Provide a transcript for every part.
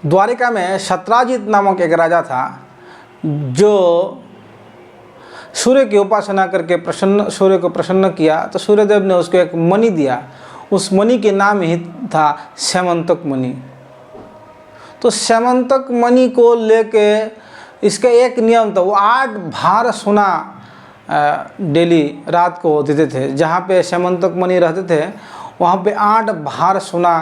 द्वारिका में शत्राजित नामक एक राजा था जो सूर्य की उपासना करके सूर्य को प्रसन्न किया। तो सूर्यदेव ने उसको एक मणि दिया, उस मणि के नाम ही था स्यमंतक मणि। तो स्यमंतक मणि को लेके इसका एक नियम था, वो 8 भार सोना डेली रात को देते थे। जहाँ पे स्यमंतक मणि रहते थे वहाँ पे 8 भार सोना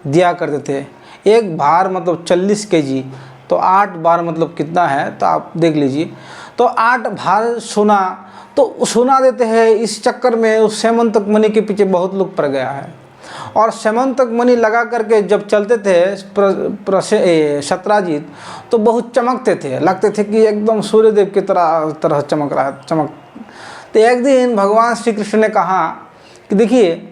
दिया करते थे। एक भार मतलब 40 केजी, तो 8 बार मतलब कितना है तो आप देख लीजिए। तो 8 भार सोना तो सोना देते हैं। इस चक्कर में उस स्यमंतक मणि के पीछे बहुत लोग पड़ गया है। और स्यमंतक मणि लगा करके जब चलते थे शत्राजित तो बहुत चमकते थे, लगते थे कि एकदम सूर्यदेव की तरह चमक रहा है। तो एक दिन भगवान श्री कृष्ण ने कहा कि देखिए,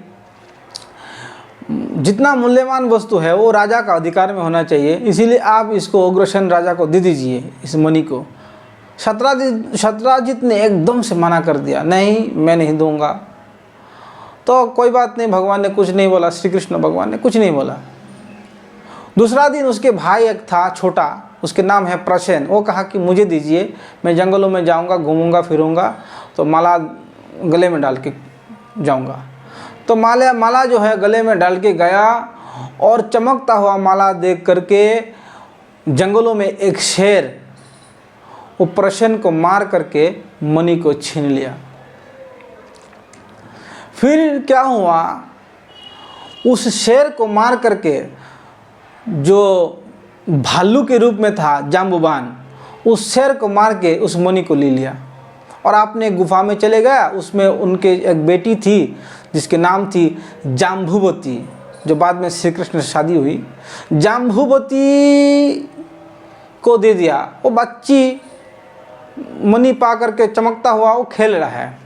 जितना मूल्यवान वस्तु है वो राजा का अधिकार में होना चाहिए, इसीलिए आप इसको उग्रसेन राजा को दे दीजिए, इस मणि को। शत्राजित ने एकदम से मना कर दिया, नहीं मैं नहीं दूंगा। तो कोई बात नहीं, भगवान ने कुछ नहीं बोला, श्री कृष्ण भगवान ने कुछ नहीं बोला। दूसरा दिन उसके भाई एक था छोटा, उसके नाम है प्रसेन, वो कहा कि मुझे दीजिए, मैं जंगलों में जाऊंगा, घूमूंगा फिरूंगा, तो माला गले में डाल के जाऊंगा। तो माला जो है गले में डाल के गया और चमकता हुआ माला देख करके जंगलों में एक शेर वो प्रसेन को मार करके मणि को छीन लिया। फिर क्या हुआ, उस शेर को मार करके जो भालू के रूप में था जाम्बुवान, उस शेर को मार के उस मणि को ले लिया और अपने गुफा में चले गया। उसमें उनके एक बेटी थी जिसके नाम थी जाम्बुवती, जो बाद में श्री कृष्ण से शादी हुई। जाम्बुवती को दे दिया। वो बच्ची मणि पा करके चमकता हुआ वो खेल रहा है।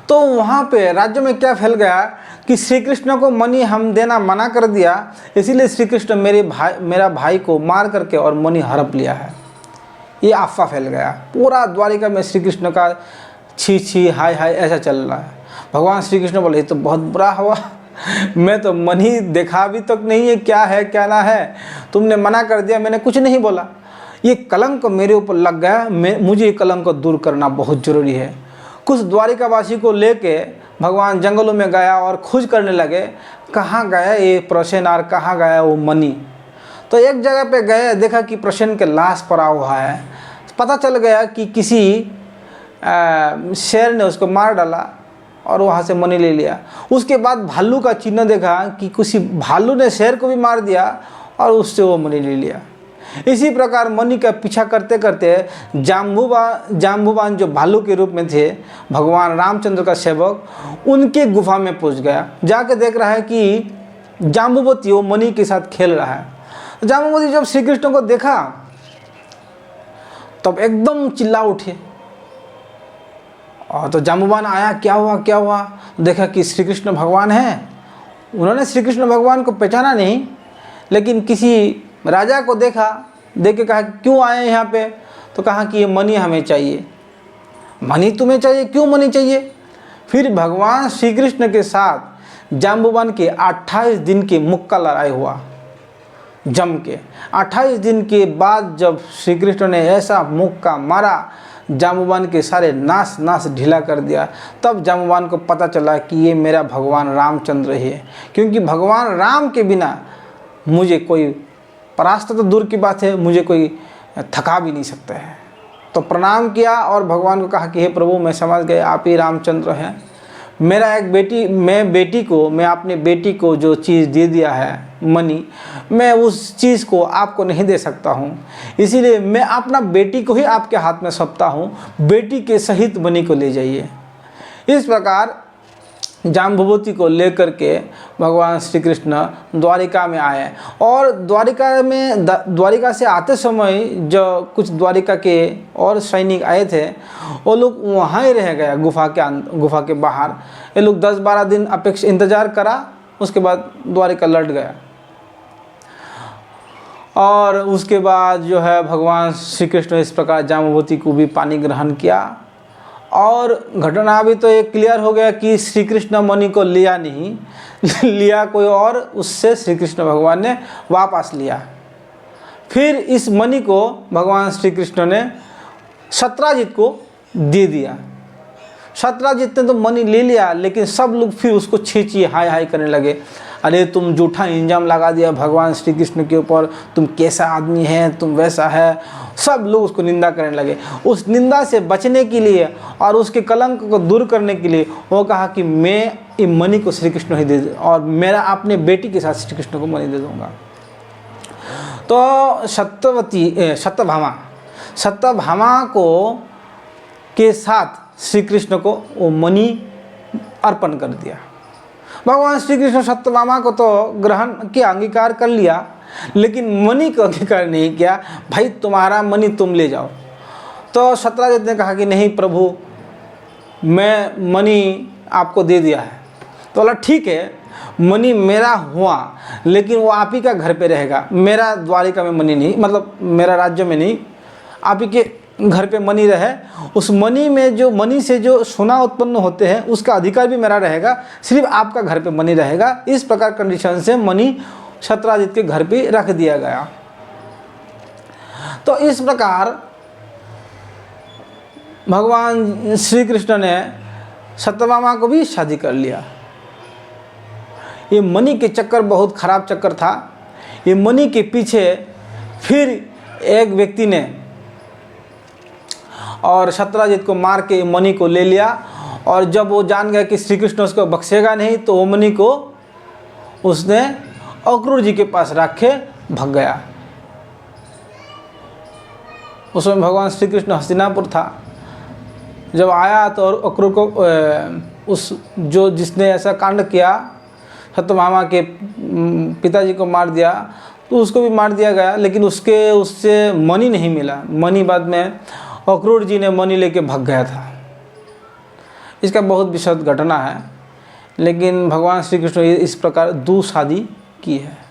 तो वहाँ पे राज्य में क्या फैल गया कि श्री कृष्ण को मणि हम देना मना कर दिया, इसीलिए श्री कृष्ण मेरा भाई को मार करके और मणि हड़प लिया है। ये अफवाह फैल गया पूरा द्वारिका में। श्री कृष्ण का छी छी हाय हाय ऐसा चल रहा है। भगवान श्री कृष्ण बोले, ये तो बहुत बुरा हुआ, मैं तो मणि देखा भी तक नहीं है, क्या है क्या ना है, तुमने मना कर दिया, मैंने कुछ नहीं बोला। ये कलंक मेरे ऊपर लग गया, मुझे ये कलंक को दूर करना बहुत ज़रूरी है। कुछ द्वारिकावासी को लेके भगवान जंगलों में गया और खोज करने लगे, कहाँ गया ये प्रसेन और कहाँ गया वो मणि। तो एक जगह पे गए, देखा कि प्रसेन के लाश पड़ा हुआ है। पता चल गया कि किसी शेर ने उसको मार डाला और वहाँ से मणि ले लिया। उसके बाद भालू का चिन्ह देखा कि किसी भालू ने शेर को भी मार दिया और उससे वो मणि ले लिया। इसी प्रकार मणि का पीछा करते करते जाम्बुवान जो भालू के रूप में थे, भगवान रामचंद्र का सेवक, उनके गुफा में पहुंच गया। जाके देख रहा है कि जाम्बुवती वो मणि के साथ खेल रहा है। जाम्बुवती जब श्री कृष्ण को देखा तब एकदम चिल्ला उठे। और तो जाम्बुवान आया, क्या हुआ क्या हुआ, देखा कि श्री कृष्ण भगवान हैं। उन्होंने श्री कृष्ण भगवान को पहचाना नहीं, लेकिन किसी राजा को देखा, देख के कहा क्यों आए यहाँ पे, तो कहा कि ये मणि हमें चाहिए। मणि तुम्हें चाहिए, क्यों मणि चाहिए। फिर भगवान श्री कृष्ण के साथ जाम्बुवान के 28 दिन की मुक्का लड़ाई हुआ जम के। 28 दिन के बाद जब श्री कृष्ण ने ऐसा मुक्का मारा, जाम्बुवान के सारे नाश ढीला कर दिया। तब जाम्बुवान को पता चला कि ये मेरा भगवान रामचंद्र ही है, क्योंकि भगवान राम के बिना मुझे कोई परास्त तो दूर की बात है, मुझे कोई थका भी नहीं सकता है। तो प्रणाम किया और भगवान को कहा कि हे प्रभु, मैं समझ गया आप ही रामचंद्र हैं। मैं अपने बेटी को जो चीज़ दे दिया है मणि, मैं उस चीज़ को आपको नहीं दे सकता हूँ, इसीलिए मैं अपना बेटी को ही आपके हाथ में सौंपता हूँ, बेटी के सहित मणि को ले जाइए। इस प्रकार जाम्बुवती को लेकर के भगवान श्री कृष्ण द्वारिका में आए। और द्वारिका से आते समय जो कुछ द्वारिका के और सैनिक आए थे, वो लोग वहाँ ही रह गए गुफा के बाहर। ये लोग 10-12 दिन इंतज़ार करा, उसके बाद द्वारिका लौट गया। और उसके बाद जो है भगवान श्री कृष्ण इस प्रकार जाम्बुवती को भी पानी ग्रहण किया और घटना भी तो ये क्लियर हो गया कि श्री कृष्ण मणि को लिया नहीं, लिया कोई और, उससे श्री कृष्ण भगवान ने वापस लिया। फिर इस मणि को भगवान श्री कृष्ण ने सत्राजित को दे दिया। सत्राजित ने तो मणि ले लिया, लेकिन सब लोग फिर उसको छींची हाय हाय करने लगे, अरे तुम झूठा इंजाम लगा दिया भगवान श्री कृष्ण के ऊपर, तुम कैसा आदमी है, तुम वैसा है। सब लोग उसको निंदा करने लगे। उस निंदा से बचने के लिए और उसके कलंक को दूर करने के लिए वो कहा कि मैं ये मणि को श्री कृष्ण ही दे दूँ और मेरा अपने बेटी के साथ श्री कृष्ण को मणि दे दूँगा। तो सत्यभामा को के साथ श्री कृष्ण को वो मणि अर्पण कर दिया। भगवान श्री कृष्ण सत्यभामा को तो ग्रहण किया, अंगीकार कर लिया, लेकिन मणि को अंगीकार नहीं किया। भाई तुम्हारा मणि तुम ले जाओ। तो सत्राजित ने कहा कि नहीं प्रभु, मैं मणि आपको दे दिया है। तो बोला ठीक है, मणि मेरा हुआ, लेकिन वो आप ही का घर पे रहेगा, मेरा द्वारिका में मणि नहीं, मतलब मेरा राज्य में नहीं, आप ही के घर पे मणि रहे। उस मणि में जो मणि से जो सोना उत्पन्न होते हैं उसका अधिकार भी मेरा रहेगा, सिर्फ आपका घर पे मणि रहेगा। इस प्रकार कंडीशन से मणि सत्राजित के घर पे रख दिया गया। तो इस प्रकार भगवान श्री कृष्ण ने सत्यभामा को भी शादी कर लिया। ये मणि के चक्कर बहुत खराब चक्कर था। ये मणि के पीछे फिर एक व्यक्ति ने और सत्राजित को मार के मणि को ले लिया, और जब वो जान गया कि श्री कृष्ण उसको बख्शेगा नहीं, तो वो मणि को उसने अक्रूर जी के पास रख के भाग गया। उसमें भगवान श्री कृष्ण हस्तिनापुर था। जब आया तो अक्रूर को उस जो जिसने ऐसा कांड किया, सत्यभामा के पिताजी को मार दिया, तो उसको भी मार दिया गया, लेकिन उससे मणि नहीं मिला। मणि बाद में अक्रूर जी ने मणि लेके भाग गया था। इसका बहुत विशद घटना है, लेकिन भगवान श्री कृष्ण इस प्रकार 2 शादी की है।